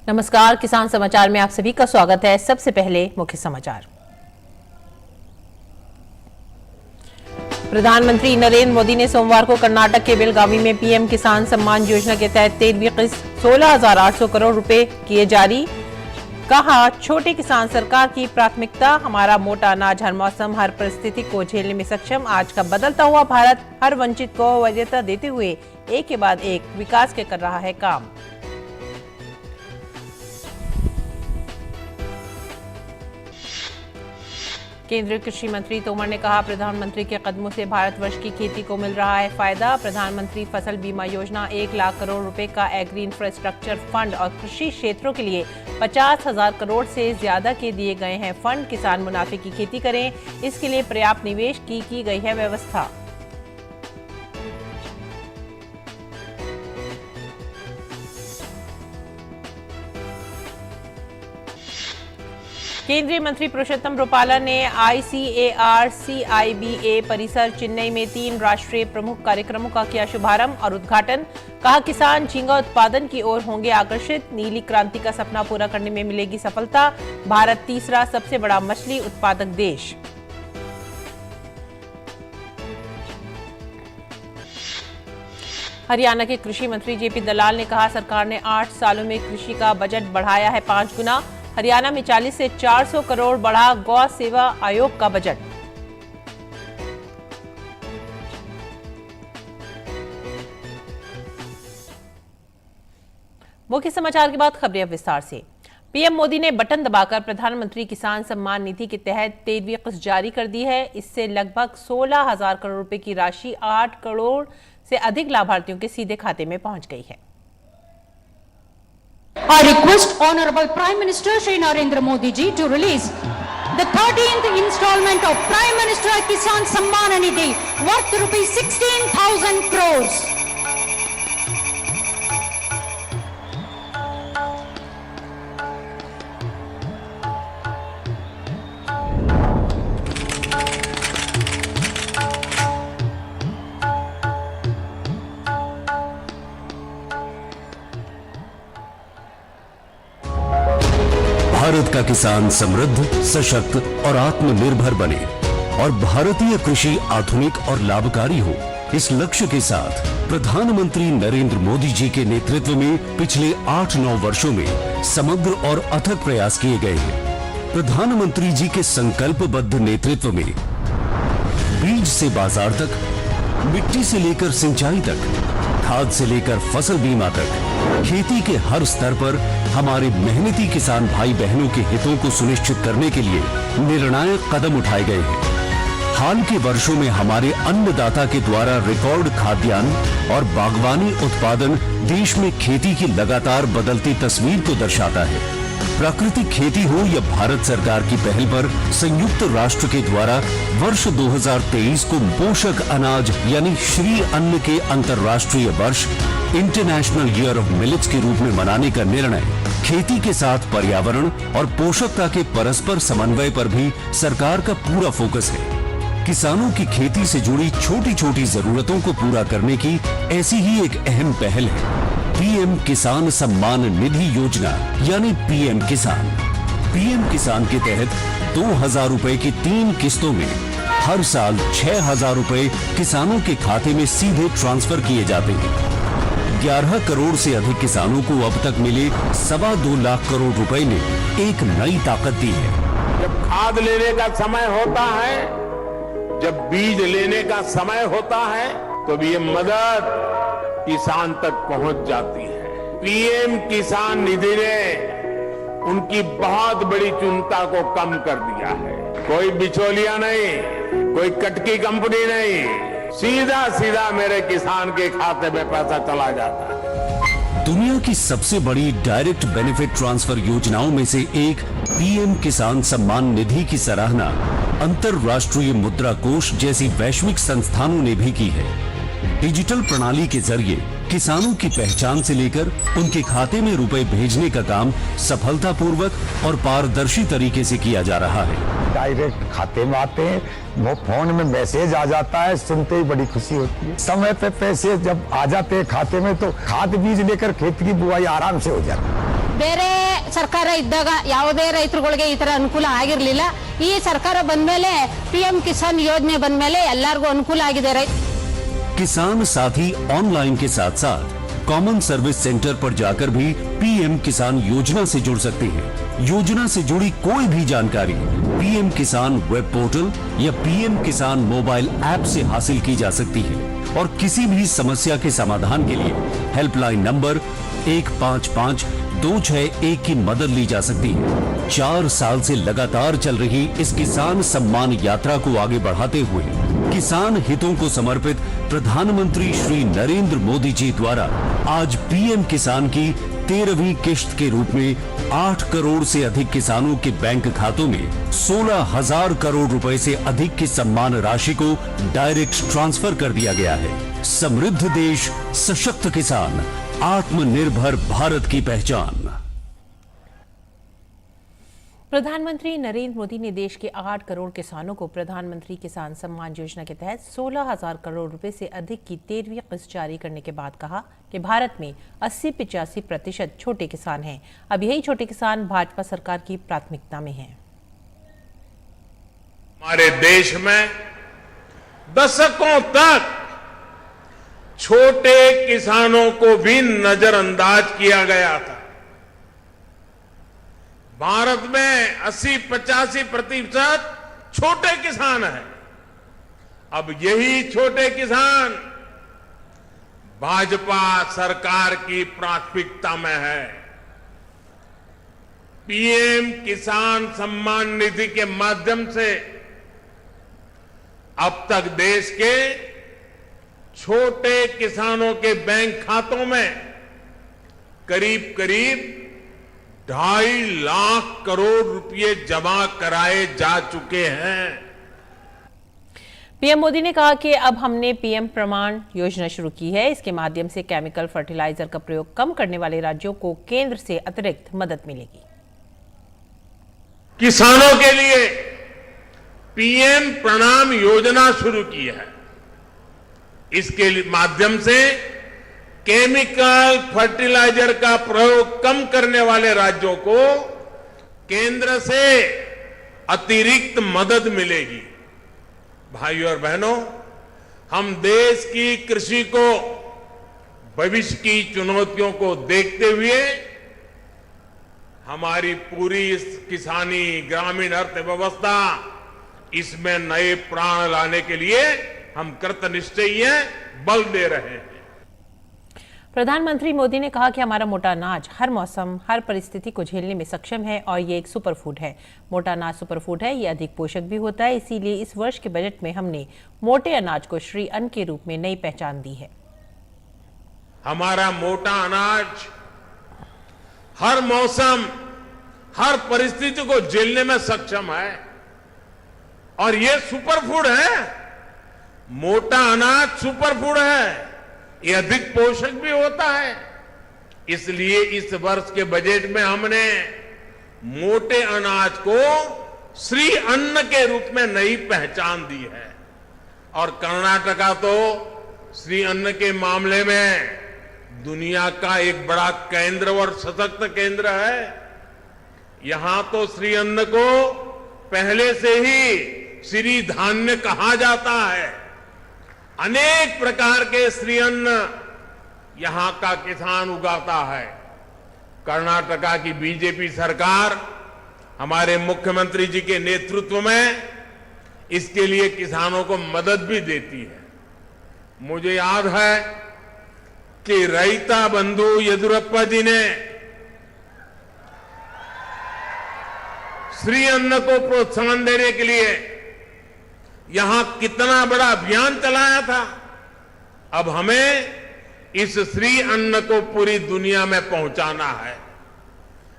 नमस्कार, किसान समाचार में आप सभी का स्वागत है। सबसे पहले मुख्य समाचार। प्रधानमंत्री नरेंद्र मोदी ने सोमवार को कर्नाटक के बेलगावी में पीएम किसान सम्मान योजना के तहत 13वीं किस्त 16,800 करोड़ रुपए किए जारी। कहा, छोटे किसान सरकार की प्राथमिकता। हमारा मोटा अनाज हर मौसम हर परिस्थिति को झेलने में सक्षम। आज का बदलता हुआ भारत हर वंचित को वरीयता देते हुए एक के बाद एक विकास के कर रहा है काम। केंद्रीय कृषि मंत्री तोमर ने कहा, प्रधानमंत्री के कदमों से भारतवर्ष की खेती को मिल रहा है फायदा। प्रधानमंत्री फसल बीमा योजना 1 लाख करोड़ रुपए का एग्री इंफ्रास्ट्रक्चर फंड और कृषि क्षेत्रों के लिए 50,000 करोड़ से ज्यादा के दिए गए हैं फंड। किसान मुनाफे की खेती करें, इसके लिए पर्याप्त निवेश की गई है व्यवस्था। केंद्रीय मंत्री पुरुषोत्तम रुपाला ने ICAR CIBA परिसर चेन्नई में 3 राष्ट्रीय प्रमुख कार्यक्रमों का किया शुभारंभ और उद्घाटन। कहा, किसान झींगा उत्पादन की ओर होंगे आकर्षित। नीली क्रांति का सपना पूरा करने में मिलेगी सफलता। भारत तीसरा सबसे बड़ा मछली उत्पादक देश। हरियाणा के कृषि मंत्री JP दलाल ने कहा, सरकार ने 8 सालों में कृषि का बजट बढ़ाया है 5 गुना। हरियाणा में 40 से 400 करोड़ बढ़ा गौ सेवा आयोग का बजट। मुख्य समाचार के बाद खबरें अब विस्तार से। पीएम मोदी ने बटन दबाकर प्रधानमंत्री किसान सम्मान निधि के तहत 13वीं किस्त जारी कर दी है। इससे लगभग 16,000 करोड़ रुपए की राशि 8 करोड़ से अधिक लाभार्थियों के सीधे खाते में पहुंच गई है। I request Honorable Prime Minister Shri Narendra Modi ji to release the 13th installment of Prime Minister Kisan Samman Nidhi worth rupees 16,000 crores. Bharat का किसान समृद्ध, सशक्त और आत्मनिर्भर बने और भारतीय कृषि आधुनिक और लाभकारी हो, इस लक्ष्य के साथ प्रधानमंत्री नरेंद्र मोदी जी के नेतृत्व में पिछले 8-9 वर्षों में समग्र और अथक प्रयास किए गए हैं। प्रधानमंत्री जी के संकल्पबद्ध नेतृत्व में बीज से बाजार तक, मिट्टी से लेकर सिंचाई तक, खाद से लेकर फसल बीमा तक, खेती के हर स्तर पर हमारे मेहनती किसान भाई बहनों के हितों को सुनिश्चित करने के लिए निर्णायक कदम उठाए गए हैं। हाल के वर्षों में हमारे अन्नदाता के द्वारा रिकॉर्ड खाद्यान्न और बागवानी उत्पादन देश में खेती की लगातार बदलती तस्वीर को दर्शाता है। प्राकृतिक खेती हो या भारत सरकार की पहल पर संयुक्त राष्ट्र के द्वारा वर्ष 2023 को पोषक अनाज यानी श्री अन्न के अंतर्राष्ट्रीय वर्ष इंटरनेशनल ईयर ऑफ मिलेट्स के रूप में मनाने का निर्णय खेती के साथ पर्यावरण और पोषकता के परस्पर समन्वय पर भी सरकार का पूरा फोकस है। किसानों की खेती से जुड़ी छोटी छोटी जरूरतों को पूरा करने की ऐसी ही एक अहम पहल है पीएम किसान सम्मान निधि योजना यानी पीएम किसान। पीएम किसान के तहत 2,000 रुपए की 3 किस्तों में हर साल 6,000 रुपए किसानों के खाते में सीधे ट्रांसफर किए जाते हैं। 11 करोड़ से अधिक किसानों को अब तक मिले 2.25 लाख करोड़ रुपए ने एक नई ताकत दी है। जब खाद लेने का समय होता है, जब बीज लेने का समय होता है, तो ये मदद किसान तक पहुंच जाती है। पीएम किसान निधि ने उनकी बहुत बड़ी चिंता को कम कर दिया है। कोई बिचौलिया नहीं, कोई कटकी कंपनी नहीं, सीधा सीधा मेरे किसान के खाते में पैसा चला जाता है। दुनिया की सबसे बड़ी डायरेक्ट बेनिफिट ट्रांसफर योजनाओं में से एक पीएम किसान सम्मान निधि की सराहना अंतर्राष्ट्रीय मुद्रा कोष जैसी वैश्विक संस्थानों ने भी की है। डिजिटल प्रणाली के जरिए किसानों की पहचान से लेकर उनके खाते में रुपए भेजने का काम सफलतापूर्वक और पारदर्शी तरीके से किया जा रहा है। डायरेक्ट खाते में आते हैं, वो फोन में मैसेज आ जाता है, सुनते ही बड़ी खुशी होती है। समय पे पैसे जब आ जाते हैं खाते में तो खाद बीज लेकर खेत की बुआई आराम से हो जाती है। ಬೇರೆ ಸರ್ಕಾರ ಇದ್ದಾಗ ಯಾವುದೇ ರೈತರುಗಳಿಗೆ ಈ ತರ ಅನುಕೂಲ ಆಗಿರಲಿಲ್ಲ. ಈ ಸರ್ಕಾರ ಬಂದ್ಮೇಲೆ PM ಕಿಸಾನ್ ಯೋಜನೆ ಬಂದ್ಮೇಲೆ ಎಲ್ಲರಿಗೂ ಅನುಕೂಲ ಆಗಿದೆ. किसान साथी ऑनलाइन के साथ साथ कॉमन सर्विस सेंटर पर जाकर भी PM किसान योजना से जुड़ सकते हैं। योजना से जुड़ी कोई भी जानकारी PM किसान वेब पोर्टल या PM किसान मोबाइल ऐप से हासिल की जा सकती है और किसी भी समस्या के समाधान के लिए हेल्पलाइन नंबर 155261 की मदद ली जा सकती है। 4 साल से लगातार चल रही इस किसान सम्मान यात्रा को आगे बढ़ाते हुए किसान हितों को समर्पित प्रधानमंत्री श्री नरेंद्र मोदी जी द्वारा आज PM किसान की 13वीं किश्त के रूप में 8 करोड़ से अधिक किसानों के बैंक खातों में 16,000 करोड़ रुपए से अधिक की सम्मान राशि को डायरेक्ट ट्रांसफर कर दिया गया है। समृद्ध देश, सशक्त किसान, आत्मनिर्भर भारत की पहचान। प्रधानमंत्री नरेंद्र मोदी ने देश के 8 करोड़ किसानों को प्रधानमंत्री किसान सम्मान योजना के तहत 16,000 करोड़ रुपए से अधिक की 13वीं किस्त जारी करने के बाद कहा कि भारत में 80-85% छोटे किसान हैं। अब यही छोटे किसान भाजपा सरकार की प्राथमिकता में हैं। हमारे देश में दशकों तक छोटे किसानों को भी नजरअंदाज किया गया था। भारत में 80-85% छोटे किसान हैं। अब यही छोटे किसान भाजपा सरकार की प्राथमिकता में है। PM किसान सम्मान निधि के माध्यम से अब तक देश के छोटे किसानों के बैंक खातों में करीब 2.5 लाख करोड़ रुपए जमा कराए जा चुके हैं। PM मोदी ने कहा कि अब हमने PM प्रमाण योजना शुरू की है। इसके माध्यम से केमिकल फर्टिलाइजर का प्रयोग कम करने वाले राज्यों को केंद्र से अतिरिक्त मदद मिलेगी। किसानों के लिए PM प्रणाम योजना शुरू की है। इसके माध्यम से केमिकल फर्टिलाइजर का प्रयोग कम करने वाले राज्यों को केंद्र से अतिरिक्त मदद मिलेगी। भाइयों और बहनों, हम देश की कृषि को भविष्य की चुनौतियों को देखते हुए हमारी पूरी किसानी ग्रामीण अर्थव्यवस्था इसमें नए प्राण लाने के लिए हम कृतनिश्चयी हैं, बल दे रहे हैं। प्रधानमंत्री मोदी ने कहा कि हमारा मोटा अनाज हर मौसम, हर परिस्थिति को झेलने में सक्षम है और ये एक सुपर फूड है। मोटा अनाज सुपर फूड है, ये अधिक पोषक भी होता है। इसीलिए इस वर्ष के बजट में हमने मोटे अनाज को श्री अन्न के रूप में नई पहचान दी है। हमारा मोटा अनाज हर मौसम, हर परिस्थिति को झेलने में सक्षम है और ये सुपर फूड है। मोटा अनाज सुपर फूड है, ये अधिक पोषक भी होता है। इसलिए इस वर्ष के बजट में हमने मोटे अनाज को श्री अन्न के रूप में नई पहचान दी है। और कर्नाटका तो श्री अन्न के मामले में दुनिया का एक बड़ा केंद्र और सशक्त केंद्र है। यहां तो श्री अन्न को पहले से ही श्री धान्य कहा जाता है। अनेक प्रकार के श्री अन्न यहां का किसान उगाता है। कर्नाटका की बीजेपी सरकार हमारे मुख्यमंत्री जी के नेतृत्व में इसके लिए किसानों को मदद भी देती है। मुझे याद है कि रैता बंधु येदियुरप्पा जी ने श्री अन्न को प्रोत्साहन देने के लिए यहां कितना बड़ा अभियान चलाया था। अब हमें इस श्री अन्न को पूरी दुनिया में पहुंचाना है।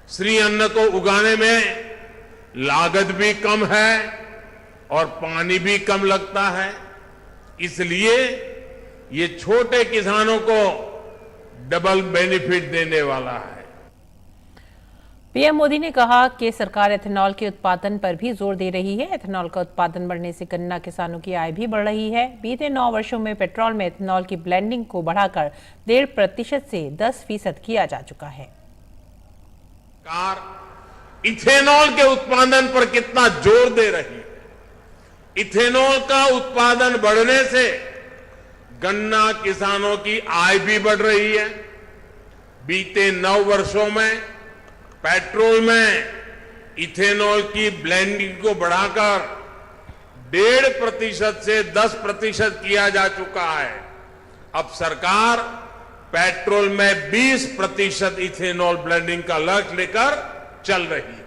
श्री अन्न को उगाने में लागत भी कम है और पानी भी कम लगता है। इसलिए ये छोटे किसानों को डबल बेनिफिट देने वाला है। PM मोदी ने कहा कि सरकार एथेनॉल के उत्पादन पर भी जोर दे रही है। एथेनॉल का उत्पादन बढ़ने से गन्ना किसानों की आय भी बढ़ रही है। बीते 9 वर्षों में पेट्रोल में एथेनॉल की ब्लेंडिंग को बढ़ाकर 1.5% से 10% किया जा चुका है। सरकार इथेनॉल के उत्पादन पर कितना जोर दे रही है। इथेनॉल का उत्पादन बढ़ने से गन्ना किसानों की आय भी बढ़ रही है। बीते 9 वर्षों में पेट्रोल में इथेनॉल की ब्लेंडिंग को बढ़ाकर 1.5% से 10% किया जा चुका है। अब सरकार पेट्रोल में 20% इथेनॉल ब्लेंडिंग का लक्ष्य लेकर चल रही है।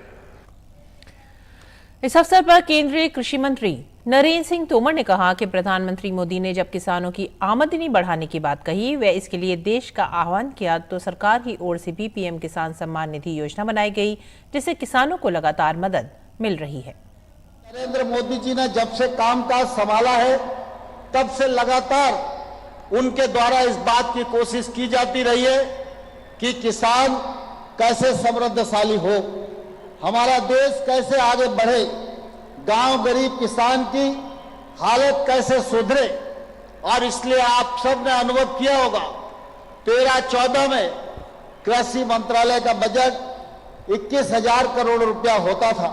इस अवसर पर केंद्रीय कृषि मंत्री नरेंद्र सिंह तोमर ने कहा कि प्रधानमंत्री मोदी ने जब किसानों की आमदनी बढ़ाने की बात कही, व इसके लिए देश का आह्वान किया, तो सरकार की ओर से भी पीएम किसान सम्मान निधि योजना बनाई गई, जिससे किसानों को लगातार मदद मिल रही है। नरेंद्र मोदी जी ने जब से कामकाज संभाला है, तब से लगातार उनके द्वारा इस बात की कोशिश की जाती रही है कि किसान कैसे समृद्धशाली हो, हमारा देश कैसे आगे बढ़े, गांव गरीब किसान की हालत कैसे सुधरे। और इसलिए आप सब ने अनुभव किया होगा, 13-14 में कृषि मंत्रालय का बजट 21,000 करोड़ रुपया होता था।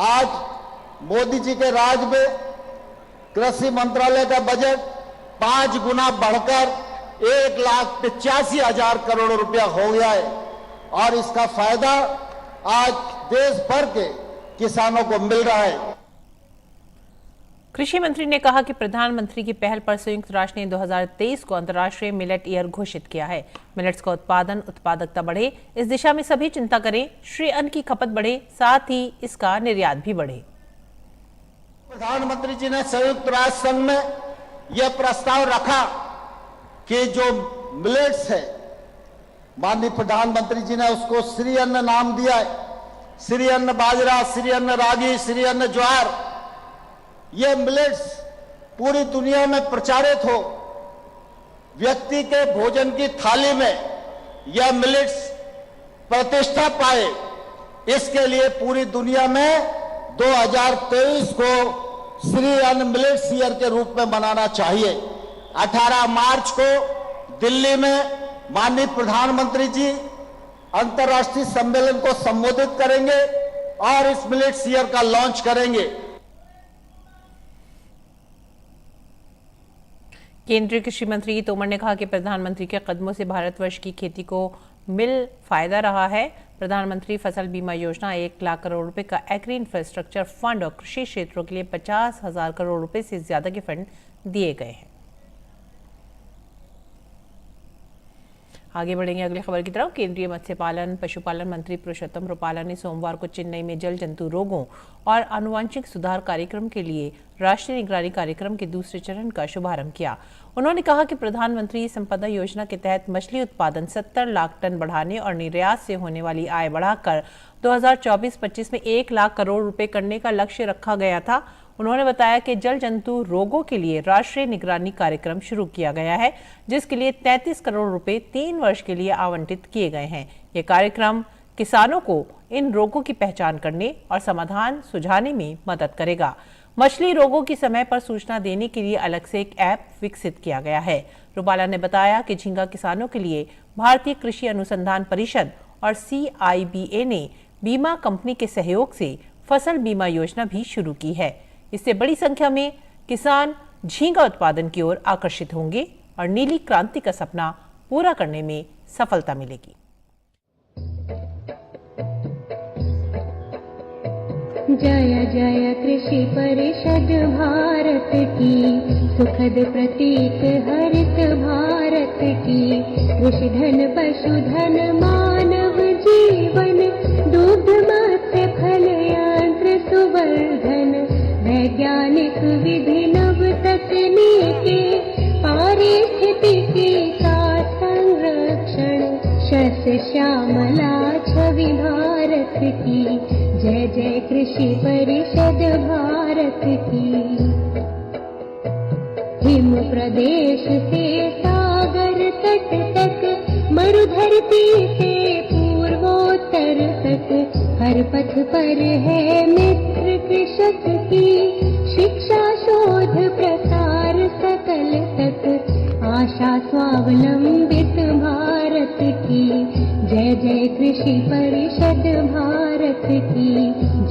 आज मोदी जी के राज में कृषि मंत्रालय का बजट 5 गुना बढ़कर 1,85,000 करोड़ रुपया हो गया है। और इसका फायदा आज देश भर के किसानों को मिल रहा है। कृषि मंत्री ने कहा कि प्रधानमंत्री की पहल पर संयुक्त राष्ट्र ने 2023 को अंतर्राष्ट्रीय मिलेट ईयर घोषित किया है। मिलेट्स का उत्पादन, उत्पादकता बढ़े, इस दिशा में सभी चिंता करें। श्री अन्न की खपत बढ़े, साथ ही इसका निर्यात भी बढ़े। प्रधानमंत्री जी ने संयुक्त राष्ट्र संघ में यह प्रस्ताव रखा कि जो मिलेट्स है, माननीय प्रधानमंत्री जी ने उसको श्री अन्न नाम दिया है। श्री अन्न बाजरा, श्री अन्न रागी, श्री अन्न ज्वार, ये मिलेट्स पूरी दुनिया में प्रचारित हो, व्यक्ति के भोजन की थाली में यह मिलेट्स प्रतिष्ठा पाए, इसके लिए पूरी दुनिया में 2023 को श्री अन्न मिलेट्स ईयर के रूप में मनाना चाहिए। 18 मार्च को दिल्ली में माननीय प्रधानमंत्री जी अंतर्राष्ट्रीय सम्मेलन को संबोधित करेंगे और इस मिलेट्स ईयर का लॉन्च करेंगे। केंद्रीय कृषि मंत्री तोमर ने कहा कि प्रधानमंत्री के कदमों से भारतवर्ष की खेती को मिल फायदा रहा है। प्रधानमंत्री फसल बीमा योजना 1 लाख करोड़ रुपए का एग्री इंफ्रास्ट्रक्चर फंड और कृषि क्षेत्रों के लिए 50,000 करोड़ रुपए से ज्यादा के फंड दिए गए हैं। आगे बढ़ेंगे अगली खबर की तरफ। केंद्रीय मत्स्य पालन पशुपालन मंत्री पुरुषोत्तम रुपाला ने सोमवार को चेन्नई में जल जंतु रोगों और आनुवंशिक सुधार कार्यक्रम के लिए राष्ट्रीय निगरानी कार्यक्रम के दूसरे चरण का शुभारंभ किया। उन्होंने कहा कि प्रधानमंत्री संपदा योजना के तहत मछली उत्पादन 70 लाख टन बढ़ाने और निर्यात से होने वाली आय बढ़ाकर 2024-25 में 1 लाख करोड़ रुपए करने का लक्ष्य रखा गया था। उन्होंने बताया कि जल जंतु रोगों के लिए राष्ट्रीय निगरानी कार्यक्रम शुरू किया गया है, जिसके लिए 33 करोड़ रुपए 3 वर्ष के लिए आवंटित किए गए हैं। ये कार्यक्रम किसानों को इन रोगों की पहचान करने और समाधान सुझाने में मदद करेगा। मछली रोगों की समय पर सूचना देने के लिए अलग से एक ऐप विकसित किया गया है। रुपाला ने बताया कि झींगा किसानों के लिए भारतीय कृषि अनुसंधान परिषद और CIBA ने बीमा कंपनी के सहयोग से फसल बीमा योजना भी शुरू की है। इससे बड़ी संख्या में किसान झींगा उत्पादन की ओर आकर्षित होंगे और नीली क्रांति का सपना पूरा करने में सफलता मिलेगी। जय जय कृषि परिषद भारत की, सुखद प्रतीक हरित भारत की। कृषि धन पशुधन मानव जीवन, दूध मत्स्य फल यंत्र सुवर्धन। वैज्ञानिक विधि नव तकनीके, पारिस्थितिकी का संरक्षण। शस्य श्यामला छवि भारत की, जय जय कृषि परिषद भारत की। हिम प्रदेश से सागर तट तक, मरुधरती से पूर्वोत्तर तक। हर पथ पर है मित्र कृषक की, शिक्षा शोध प्रसार सकल तक। आशा स्वावलंबित भारत की, जय जय कृषि परिषद भारत की,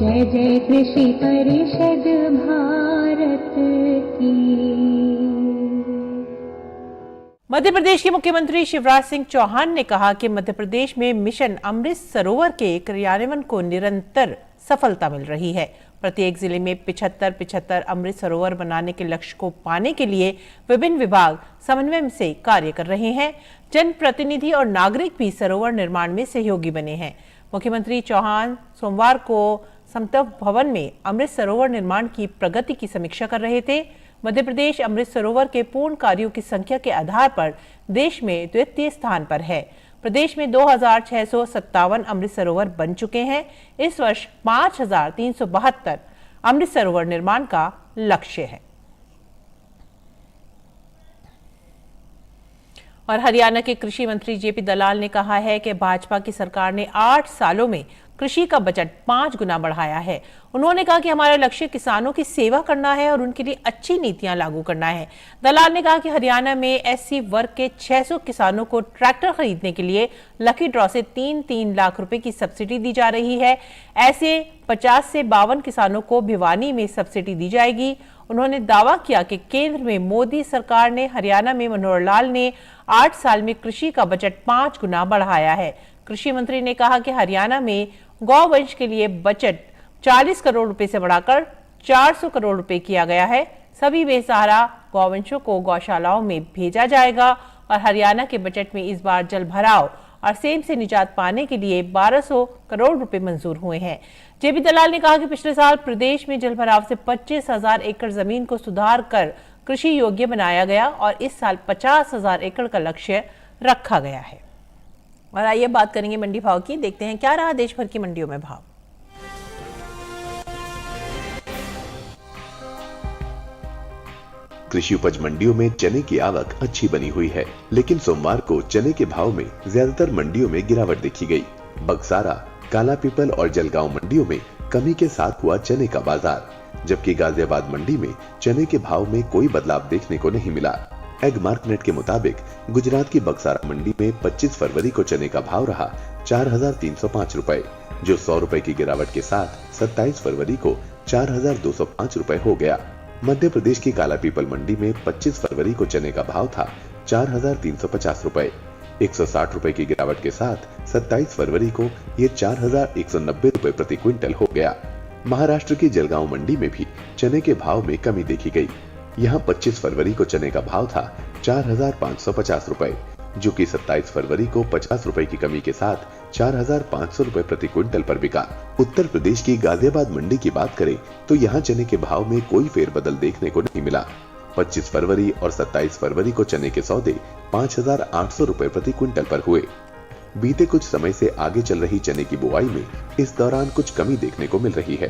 जय जय कृषि परिषद भारत की। मध्य प्रदेश के मुख्यमंत्री शिवराज सिंह चौहान ने कहा कि मध्य प्रदेश में मिशन अमृत सरोवर के क्रियान्वयन को निरंतर सफलता मिल रही है। प्रत्येक जिले में 75-75 अमृत सरोवर बनाने के लक्ष्य को पाने के लिए विभिन्न विभाग समन्वय से कार्य कर रहे हैं। जनप्रतिनिधि और नागरिक भी सरोवर निर्माण में सहयोगी बने हैं। मुख्यमंत्री चौहान सोमवार को समतप भवन में अमृत सरोवर निर्माण की प्रगति की समीक्षा कर रहे थे। मध्य प्रदेश अमृत सरोवर के पूर्ण कार्यों की संख्या के आधार पर देश में द्वितीय स्थान पर है। प्रदेश में 2657 अमृत सरोवर बन चुके हैं। इस वर्ष 5372 अमृत सरोवर निर्माण का लक्ष्य है। और हरियाणा के कृषि मंत्री जेपी दलाल ने कहा है कि भाजपा की सरकार ने 8 सालों में कृषि का बजट 5 गुना बढ़ाया है। उन्होंने कहा कि हमारा लक्ष्य किसानों की सेवा करना है और उनके लिए अच्छी नीतियां लागू करना है। दलाल ने कहा कि हरियाणा में एससी वर्ग के 600 किसानों को ट्रैक्टर खरीदने के लिए लकी ड्रॉ से 3-3 लाख रुपए की सब्सिडी दी जा रही है। ऐसे 50 से 52 किसानों को भिवानी में सब्सिडी दी जाएगी। उन्होंने दावा किया कि केंद्र में मोदी सरकार ने हरियाणा में मनोहर लाल ने 8 साल में कृषि का बजट 5 गुना बढ़ाया है। कृषि मंत्री ने कहा कि हरियाणा में गौवंश के लिए बजट 40 करोड़ रुपए से बढ़ाकर 400 करोड़ रुपए किया गया है। सभी बेसहारा गौवंशों को गौशालाओं में भेजा जाएगा और हरियाणा के बजट में इस बार जल भराव और सेम से निजात पाने के लिए 1200 करोड़ रुपए मंजूर हुए हैं। जेपी दलाल ने कहा कि पिछले साल प्रदेश में जल भराव से 25,000 एकड़ जमीन को सुधार कर कृषि योग्य बनाया गया और इस साल 50,000 एकड़ का लक्ष्य रखा गया है। और आइए बात करेंगे मंडी भाव की। देखते हैं क्या रहा देश भर की मंडियों में भाव। कृषि उपज मंडियों में चने की आवक अच्छी बनी हुई है, लेकिन सोमवार को चने के भाव में ज्यादातर मंडियों में गिरावट देखी गई। बक्सारा, काला पीपल और जलगांव मंडियों में कमी के साथ हुआ चने का बाजार, जबकि गाजियाबाद मंडी में चने के भाव में कोई बदलाव देखने को नहीं मिला। एग मार्केट के मुताबिक गुजरात की बक्सारा मंडी में 25 फरवरी को चने का भाव रहा 4,305 रुपए, जो 100 रुपए की गिरावट के साथ 27 फरवरी को 4,205 रुपए हो गया। मध्य प्रदेश की काला पीपल मंडी में 25 फरवरी को चने का भाव था 4,350 रुपए, 160 रुपए की गिरावट के साथ 27 फरवरी को ये 4,190 रुपए प्रति क्विंटल हो गया। महाराष्ट्र की जलगांव मंडी में भी चने के भाव में कमी देखी गई। यहाँ 25 फरवरी को चने का भाव था 4,550 रुपए, जो कि 27 फरवरी को 50 रुपए की कमी के साथ 4,500 रुपए प्रति क्विंटल पर बिका। उत्तर प्रदेश की गाजियाबाद मंडी की बात करें तो यहाँ चने के भाव में कोई फेरबदल देखने को नहीं मिला। 25 फरवरी और 27 फरवरी को चने के सौदे 5,800 रुपए प्रति क्विंटल पर हुए। बीते कुछ समय से आगे चल रही चने की बुआई में इस दौरान कुछ कमी देखने को मिल रही है।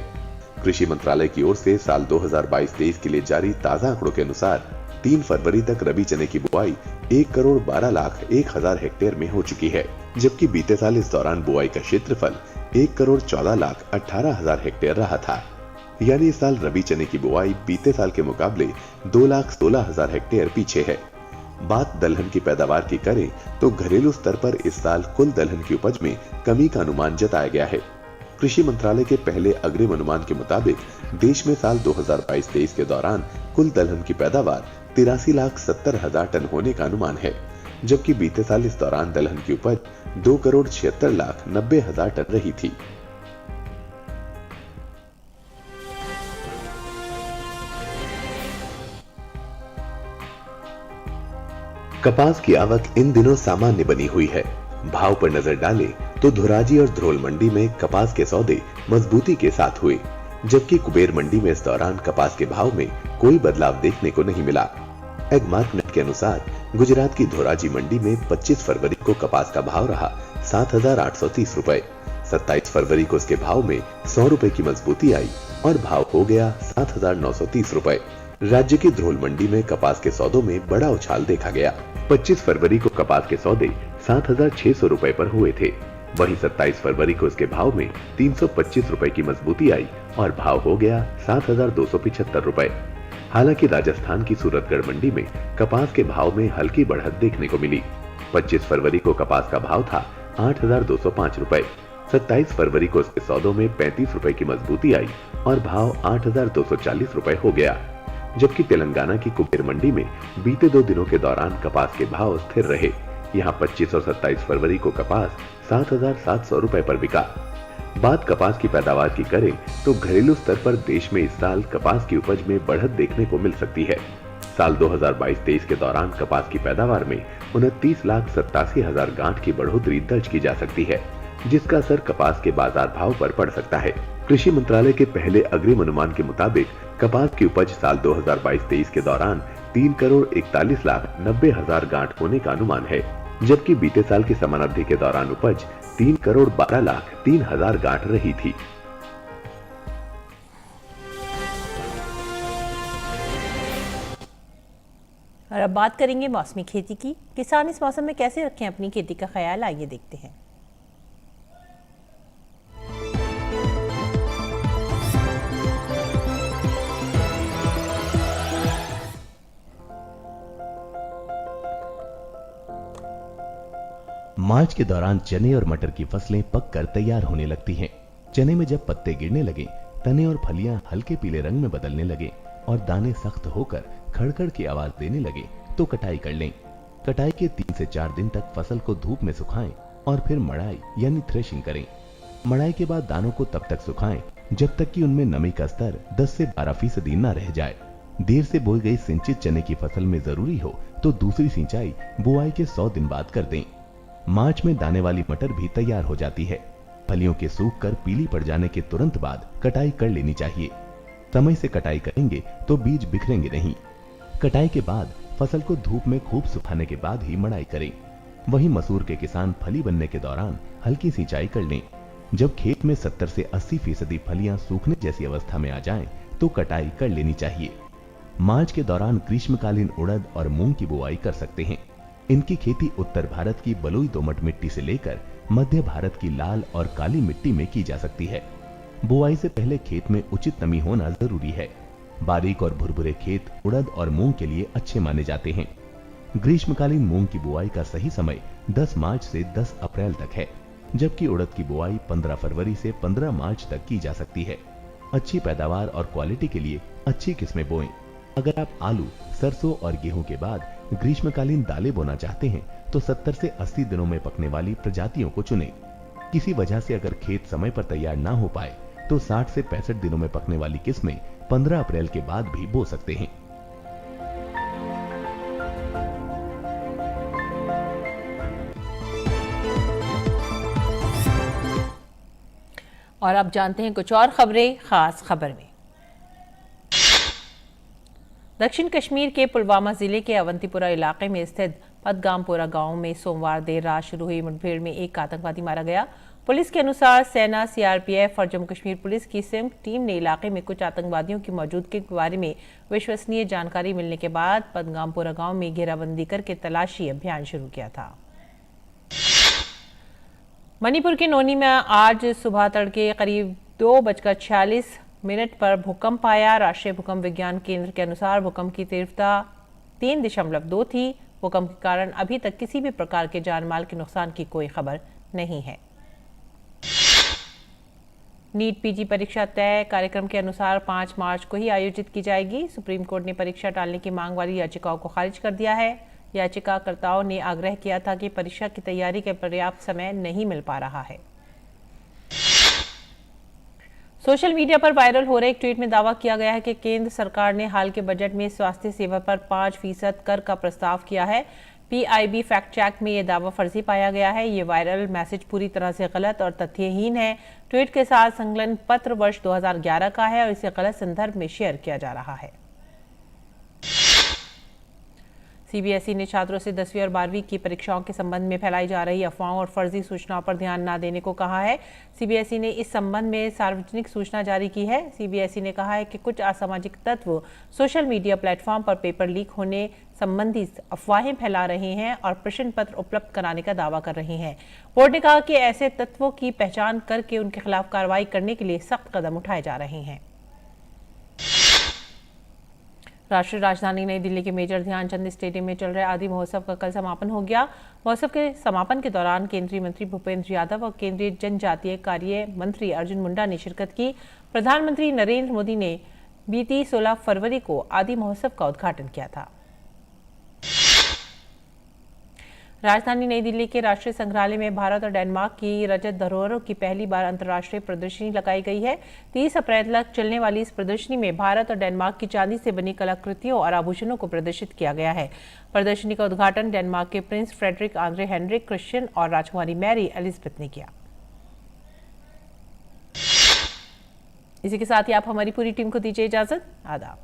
कृषि मंत्रालय की ओर से साल 2022-23 के लिए जारी ताजा आंकड़ों के अनुसार 3 फरवरी तक रबी चने की बुआई 1,12,01,000 हेक्टेयर में हो चुकी है, जबकि बीते साल इस दौरान बुआई का क्षेत्रफल 1,14,18,000 हेक्टेयर रहा था। यानी इस साल रबी चने की बुआई बीते साल के मुकाबले 2,16,000 हेक्टेयर पीछे है। बात दलहन की पैदावार की करें तो घरेलू स्तर पर इस साल कुल दलहन की उपज में कमी का अनुमान जताया गया है। कृषि मंत्रालय के पहले अग्रिम अनुमान के मुताबिक देश में साल 2022-23 के दौरान कुल दलहन की पैदावार 83,70,000 टन होने का अनुमान है, जबकि बीते साल इस दौरान दलहन की उपज 2,76,90,000 टन रही थी। कपास की आवक इन दिनों सामान्य बनी हुई है। भाव पर नजर डालें तो धोराजी और ध्रोल मंडी में कपास के सौदे मजबूती के साथ हुए, जबकि कुबेर मंडी में इस दौरान कपास के भाव में कोई बदलाव देखने को नहीं मिला। एग मार्केट के अनुसार गुजरात की धोराजी मंडी में 25 फरवरी को कपास का भाव रहा 7,830 रुपए, 27 फरवरी को इसके भाव में 100 रुपए की मजबूती आई और भाव हो गया 7,930 रुपए। राज्य की ध्रोल मंडी में कपास के सौदों में बड़ा उछाल देखा गया। 25 फरवरी को कपास के सौदे 7,600 रुपए पर हुए थे, वहीं 27 फरवरी को इसके भाव में 325 रुपए की मजबूती आई और भाव हो गया 7,275 रुपए। हालांकि राजस्थान की सूरतगढ़ मंडी में कपास के भाव में हल्की बढ़त देखने को मिली। 25 फरवरी को कपास का भाव था 8,205 रुपए। 27 फरवरी को इसके सौदों में 35 रुपए की मजबूती आई और भाव 8,240 रुपए हो गया। जबकि तेलंगाना की कुबेर मंडी में बीते 2 दिनों के दौरान कपास के भाव स्थिर रहे। यहाँ 25 और 27 फरवरी को कपास 7,700 रुपए पर बिका। बात कपास की पैदावार की करें तो घरेलू स्तर पर देश में इस साल कपास की उपज में बढ़त देखने को मिल सकती है। साल 2022-23 के दौरान कपास की पैदावार में 29,87,000 गांठ की बढ़ोतरी दर्ज की जा सकती है, जिसका असर कपास के बाजार भाव पर पड़ सकता है। कृषि मंत्रालय के पहले अग्रिम अनुमान के मुताबिक कपास की उपज साल 2022-23 के दौरान 3,41,90,000 गांठ होने का अनुमान है, जबकि बीते साल की समान अवधि के दौरान उपज 3,12,03,000 गांठ रही थी। और अब बात करेंगे मौसमी खेती की। किसान इस मौसम में कैसे रखें अपनी खेती का ख्याल, आइए देखते हैं। मार्च के दौरान चने और मटर की फसलें पककर तैयार होने लगती हैं। चने में जब पत्ते गिरने लगे, तने और फलियां हल्के पीले रंग में बदलने लगे और दाने सख्त होकर खड़खड़ की आवाज देने लगे तो कटाई कर लें। कटाई के 3 से 4 दिन तक फसल को धूप में सुखाएं और फिर मड़ाई यानी थ्रेशिंग करें। मड़ाई के बाद दानों को तब तक सुखाएं जब तक कि उनमें नमी का स्तर 10 से 12% न रह जाए। देर से बोई गई सिंचित चने की फसल में जरूरी हो तो दूसरी सिंचाई बुआई के 100 दिन बाद कर दें। मार्च में दाने वाली मटर भी तैयार हो जाती है। फलियों के सूख कर पीली पड़ जाने के तुरंत बाद कटाई कर लेनी चाहिए। समय से कटाई करेंगे तो बीज बिखरेंगे नहीं। कटाई के बाद फसल को धूप में खूब सुखाने के बाद ही मड़ाई करें। वहीं मसूर के किसान फली बनने के दौरान हल्की सिंचाई कर लें। जब खेत में 70 से 80% फलियां सूखने जैसी अवस्था में आ जाएं, तो कटाई कर लेनी चाहिए। मार्च के दौरान ग्रीष्मकालीन उड़द और मूंग की बुआई कर सकते हैं। इनकी खेती उत्तर भारत की बलुई दोमट मिट्टी से लेकर मध्य भारत की लाल और काली मिट्टी में की जा सकती है। बुआई से पहले खेत में उचित नमी होना जरूरी है। बारीक और भुरभुरे खेत उड़द और मूंग के लिए अच्छे माने जाते हैं। ग्रीष्मकालीन मूंग की बुआई का सही समय 10 मार्च से 10 अप्रैल तक है, जबकि उड़द की बुआई 15 फरवरी से 15 मार्च तक की जा सकती है। अच्छी पैदावार और क्वालिटी के लिए अच्छी किस्में बोएं। अगर आप आलू, सरसों और गेहूं के बाद ग्रीष्मकालीन दालें बोना चाहते हैं तो 70 से 80 दिनों में पकने वाली प्रजातियों को चुनें। किसी वजह से अगर खेत समय पर तैयार ना हो पाए तो 60 से 65 दिनों में पकने वाली किस्में 15 अप्रैल के बाद भी बो सकते हैं। और अब जानते हैं कुछ और खबरें खास खबर में। दक्षिण कश्मीर के पुलवामा जिले के अवंतीपुरा इलाके में स्थित पदगामपुरा गांव में सोमवार देर रात शुरू हुई मुठभेड़ में एक आतंकवादी मारा गया। पुलिस के अनुसार सेना, सीआरपीएफ और जम्मू कश्मीर पुलिस की संयुक्त टीम ने इलाके में कुछ आतंकवादियों की मौजूदगी के बारे में विश्वसनीय जानकारी मिलने के बाद पदगामपुरा गांव में घेराबंदी करके तलाशी अभियान शुरू किया था। मणिपुर के नोनी में आज सुबह तड़के करीब 2:46 पर भूकंप आया। राष्ट्रीय भूकंप विज्ञान केंद्र के अनुसार भूकंप की तीव्रता 3.2 थी। भूकंप के कारण अभी तक किसी भी प्रकार के जानमाल के नुकसान की कोई खबर नहीं है। नीट पीजी परीक्षा तय कार्यक्रम के अनुसार 5 मार्च को ही आयोजित की जाएगी। सुप्रीम कोर्ट ने परीक्षा टालने की मांग वाली याचिकाओं को खारिज कर दिया है। याचिकाकर्ताओं ने आग्रह किया था कि परीक्षा की तैयारी के पर्याप्त समय नहीं मिल पा रहा है। सोशल मीडिया पर वायरल हो रहे एक ट्वीट में दावा किया गया है कि केंद्र सरकार ने हाल के बजट में स्वास्थ्य सेवा पर 5% कर का प्रस्ताव किया है। पीआईबी फैक्ट चेक में यह दावा फर्जी पाया गया है। ये वायरल मैसेज पूरी तरह से गलत और तथ्यहीन है। ट्वीट के साथ संकलन पत्र वर्ष 2011 का है और इसे गलत संदर्भ में शेयर किया जा रहा है। सीबीएसई ने छात्रों से 10वीं और 12वीं की परीक्षाओं के संबंध में फैलाई जा रही अफवाहों और फर्जी सूचनाओं पर ध्यान न देने को कहा है। सीबीएसई ने इस संबंध में सार्वजनिक सूचना जारी की है। सीबीएसई ने कहा है कि कुछ असामाजिक तत्व सोशल मीडिया प्लेटफॉर्म पर पेपर लीक होने संबंधी अफवाहें फैला रहे हैं और प्रश्न पत्र उपलब्ध कराने का दावा कर रहे हैं। बोर्ड ने कहा कि ऐसे तत्वों की पहचान करके उनके खिलाफ कार्रवाई करने के लिए सख्त कदम उठाए जा रहे हैं। राष्ट्रीय राजधानी नई दिल्ली के मेजर ध्यानचंद स्टेडियम में चल रहे आदि महोत्सव का कल समापन हो गया। महोत्सव के समापन के दौरान केंद्रीय मंत्री भूपेंद्र यादव और केंद्रीय जनजातीय कार्य मंत्री अर्जुन मुंडा ने शिरकत की। प्रधानमंत्री नरेंद्र मोदी ने बीती 16 फरवरी को आदि महोत्सव का उद्घाटन किया था। राजधानी नई दिल्ली के राष्ट्रीय संग्रहालय में भारत और डेनमार्क की रजत धरोहरों की पहली बार अंतर्राष्ट्रीय प्रदर्शनी लगाई गई है। 30 अप्रैल तक चलने वाली इस प्रदर्शनी में भारत और डेनमार्क की चांदी से बनी कलाकृतियों और आभूषणों को प्रदर्शित किया गया है। प्रदर्शनी का उद्घाटन डेनमार्क के prince Frederik Andre Henrik Christian और राजकुमारी मैरी एलिजाबेथ ने किया। इसी के साथ ही आप हमारी पूरी टीम को दीजिए इजाजत। आदाब।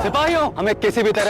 सिपाहियों, हमें किसी भी तरह